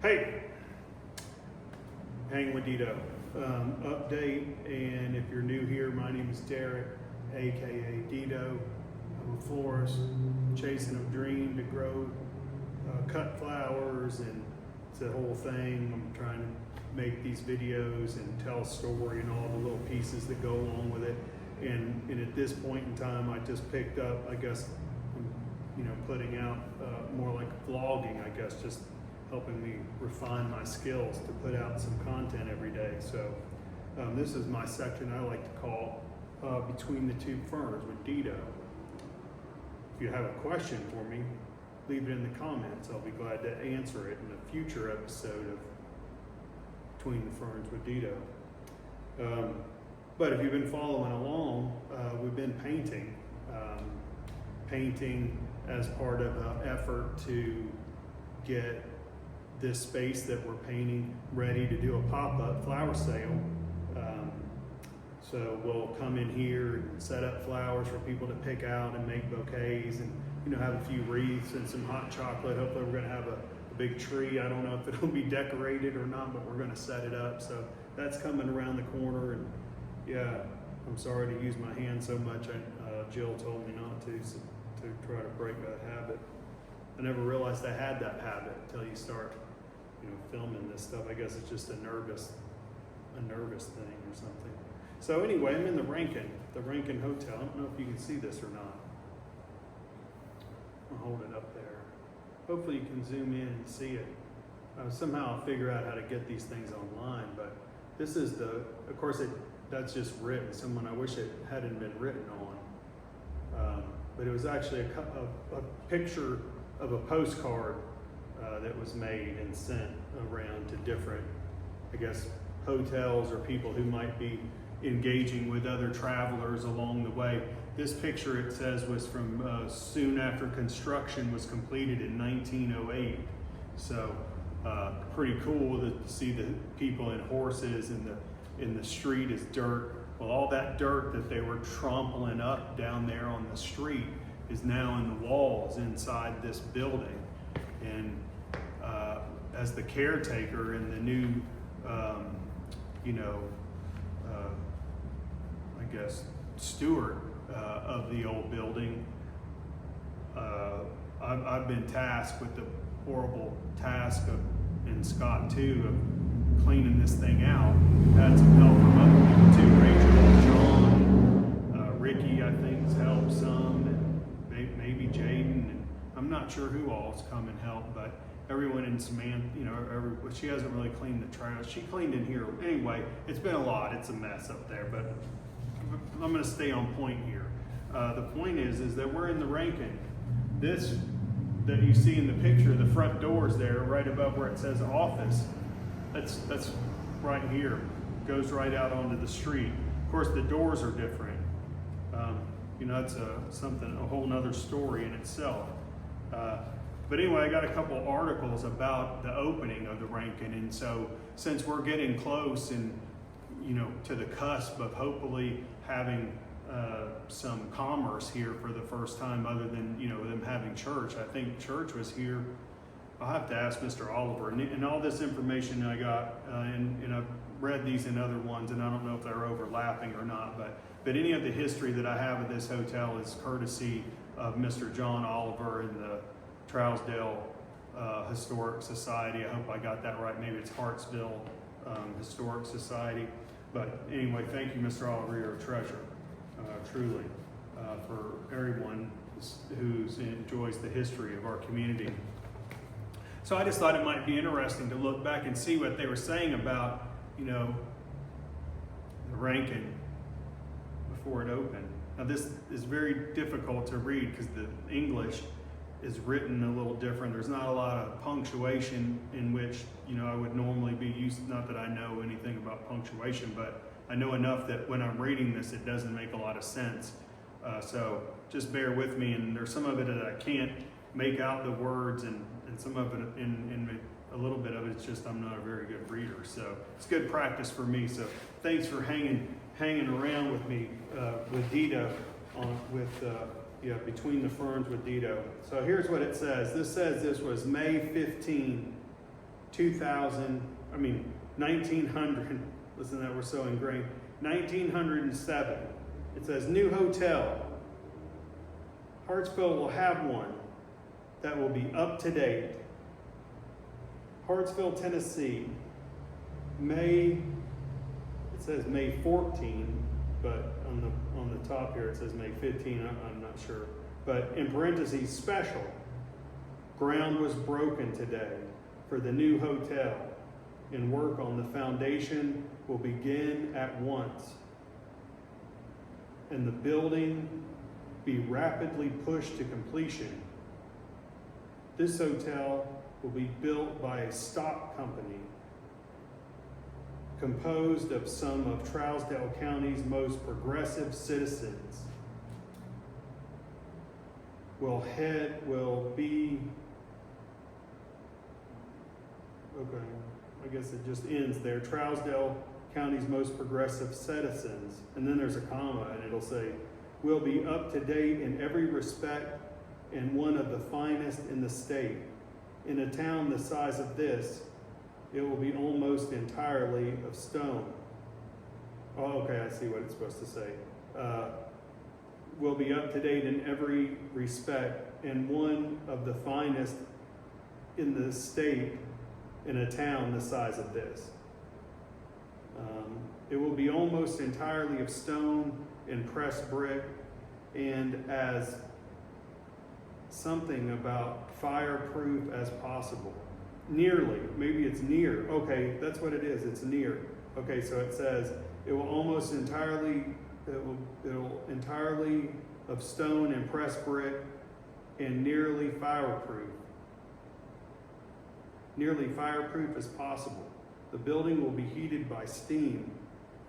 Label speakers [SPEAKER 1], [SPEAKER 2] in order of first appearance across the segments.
[SPEAKER 1] Hey, Hanging with Dedo. Update, and if you're new here, my name is Derek, aka Dedo. I'm a florist, chasing a dream to grow, cut flowers, and it's a whole thing. I'm trying to make these videos and tell a story and all the little pieces that go along with it. And at this point in time, I just picked up, I guess, putting out more like vlogging, I guess, just helping me refine my skills to put out some content every day. So this is my section I like to call Between the Two Ferns with Dedo. If you have a question for me, leave it in the comments. I'll be glad to answer it in a future episode of Between the Ferns with Dedo. But if you've been following along, we've been painting. Painting as part of an effort to get this space that we're painting ready to do a pop-up flower sale. So we'll come in here and set up flowers for people to pick out and make bouquets, and have a few wreaths and some hot chocolate. Hopefully we're going to have a big tree. I don't know if it'll be decorated or not, but we're going to set it up. So that's coming around the corner. And yeah, I'm sorry to use my hand so much. Jill told me not to try to break that habit. I never realized I had that habit until you start filming this stuff. I guess it's just a nervous thing or something. So anyway, I'm in the Rankin Hotel. I don't know if you can see this or not. I'll hold it up there. Hopefully you can zoom in and see it. Somehow I'll figure out how to get these things online, but this is of course that's just written. I wish it hadn't been written on. But it was actually a picture of a postcard that was made and sent around to different, I guess, hotels or people who might be engaging with other travelers along the way. This picture, it says, was from soon after construction was completed in 1908. So pretty cool to see the people and horses, and in the street is dirt. Well, all that dirt that they were trampling up down there on the street is now in the walls inside this building. And as the caretaker and the new, I guess, steward of the old building, I've been tasked with the horrible task and Scott too, of cleaning this thing out. Had some help from other people too. Rachel, John, Ricky, I think, has helped some, and maybe Jaden, and I'm not sure who all's come and helped, but everyone in Samantha, she hasn't really cleaned the trash. She cleaned in here. Anyway, it's been a lot. It's a mess up there, but I'm going to stay on point here. The point is that we're in the Rankin. This that you see in the picture, the front doors there, right above where it says office, that's right here. Goes right out onto the street. Of course, the doors are different. That's a whole nother story in itself. But anyway, I got a couple articles about the opening of the Rankin, and so since we're getting close and to the cusp of hopefully having some commerce here for the first time, other than them having church. I think church was here. I'll have to ask Mr. Oliver, and all this information I got, and I've read these in other ones, and I don't know if they're overlapping or not, but any of the history that I have of this hotel is courtesy of Mr. John Oliver and the Trousdale Historic Society. I hope I got that right. Maybe it's Hartsville Historic Society. But anyway, thank you, Mr. Oliver, you're a treasure, truly, for everyone who enjoys the history of our community. So I just thought it might be interesting to look back and see what they were saying about, the Rankin before it opened. Now this is very difficult to read because the English is written a little different. There's not a lot of punctuation in which, I would normally be used, not that I know anything about punctuation, but I know enough that when I'm reading this, it doesn't make a lot of sense. So just bear with me, and there's some of it that I can't make out the words, and some of it, in a little bit of it's just I'm not a very good reader. So it's good practice for me. So thanks for hanging around with me with Dedo Between the Ferns with Dedo. So here's what it says. This says this was May 15, 1900, listen to that, we're so ingrained, 1907. It says, new hotel. Hartsville will have one that will be up to date. Hartsville, Tennessee, it says May 14, but on the top here it says May 15, I'm not sure. But in parentheses, special. Ground was broken today for the new hotel, and work on the foundation will begin at once, and the building be rapidly pushed to completion. This hotel will be built by a stock company composed of some of Trousdale County's most progressive citizens. I guess it just ends there. Trousdale County's most progressive citizens. And then there's a comma, and it'll say, will be up to date in every respect and one of the finest in the state. In a town the size of this, it will be almost entirely of stone. Oh, okay, I see what it's supposed to say. Will be up to date in every respect and one of the finest in the state in a town the size of this. It will be almost entirely of stone and pressed brick, and as something about fireproof as possible. Nearly, maybe it's near. Okay, that's what it is, it's near. Okay, so it says it will entirely of stone and pressed brick and nearly fireproof. Nearly fireproof as possible. The building will be heated by steam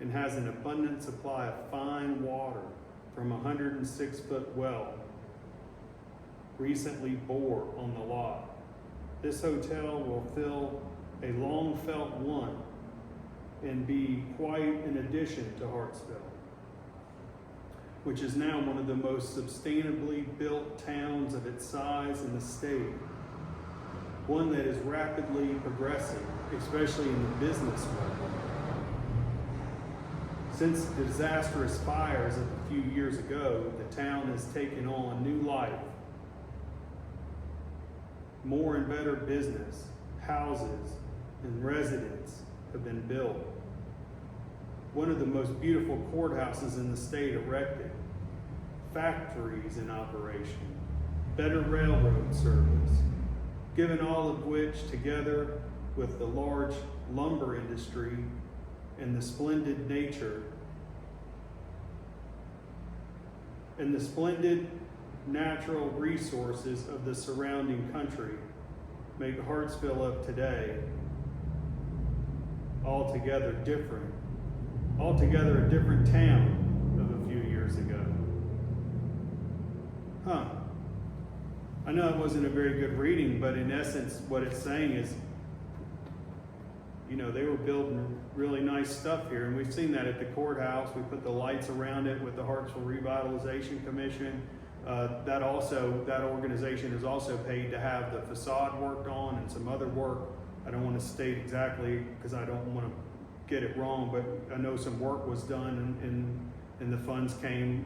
[SPEAKER 1] and has an abundant supply of fine water from a 106-foot well recently bored on the lot. This hotel will fill a long-felt want and be quite an addition to Hartsville, which is now one of the most sustainably built towns of its size in the state. One that is rapidly progressing, especially in the business world. Since the disastrous fires of a few years ago, the town has taken on new life. More and better business, houses, and residents have been built. One of the most beautiful courthouses in the state erected. Factories in operation. Better railroad service. Given all of which, together with the large lumber industry and the splendid nature and the splendid natural resources of the surrounding country, make Hartsville of today altogether a different town of a few years ago. I know it wasn't a very good reading, but in essence what it's saying is, they were building really nice stuff here, and we've seen that at the courthouse. We put the lights around it with the Hartsville Revitalization Commission. That organization is also paid to have the facade worked on and some other work. I don't want to state exactly because I don't want to get it wrong, but I know some work was done and the funds came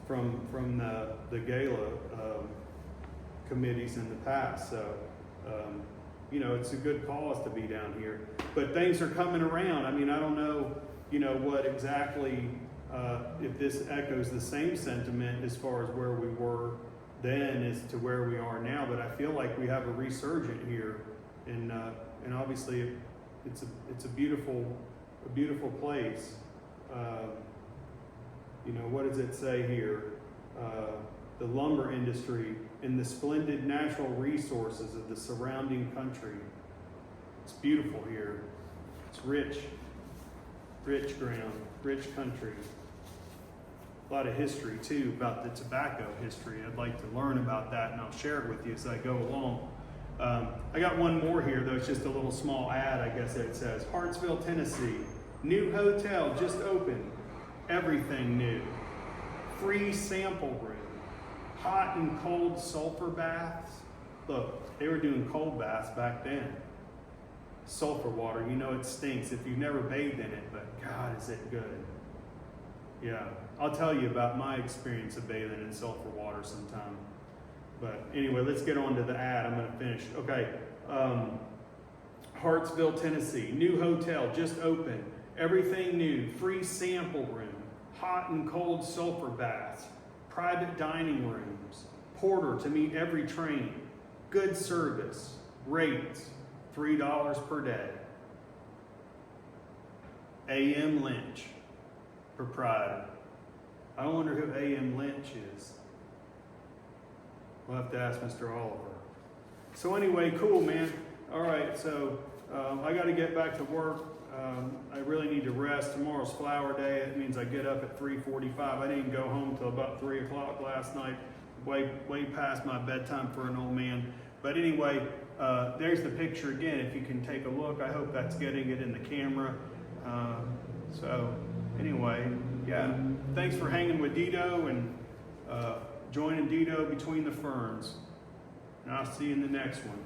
[SPEAKER 1] from the gala committees in the past. So, it's a good cause to be down here. But things are coming around. I mean, I don't know, what exactly, if this echoes the same sentiment as far as where we were then as to where we are now. But I feel like we have a resurgent here, and obviously it's a beautiful place. What does it say here? The lumber industry and the splendid natural resources of the surrounding country. It's beautiful here. It's rich ground, rich country. A lot of history too about the tobacco history. I'd like to learn about that, and I'll share it with you as I go along. I got one more here, though. It's just a little small ad, I guess it says. Hartsville, Tennessee. New hotel just opened. Everything new. Free sample room. Hot and cold sulfur baths. Look, they were doing cold baths back then. sulfur water. You know it stinks if you've never bathed in it, but God, is it good. Yeah, I'll tell you about my experience of bathing in sulfur water sometime. But anyway, let's get on to the ad. I'm going to finish. Okay, Hartsville, Tennessee. New hotel just opened. Everything new. Free sample room. Hot and cold sulfur baths. Private dining rooms. Porter to meet every train. Good service. Rates. $3 per day. A.M. Lynch, proprietor. I wonder who A.M. Lynch is. We'll have to ask Mr. Oliver. So anyway, cool, man. All right, so I got to get back to work. I really need to rest. Tomorrow's flower day. It means I get up at 3:45. I didn't go home till about 3 o'clock last night. Way past my bedtime for an old man. But anyway, there's the picture again. If you can take a look, I hope that's getting it in the camera. So anyway, yeah. Thanks for hanging with Dedo and joining Dedo between the ferns. And I'll see you in the next one.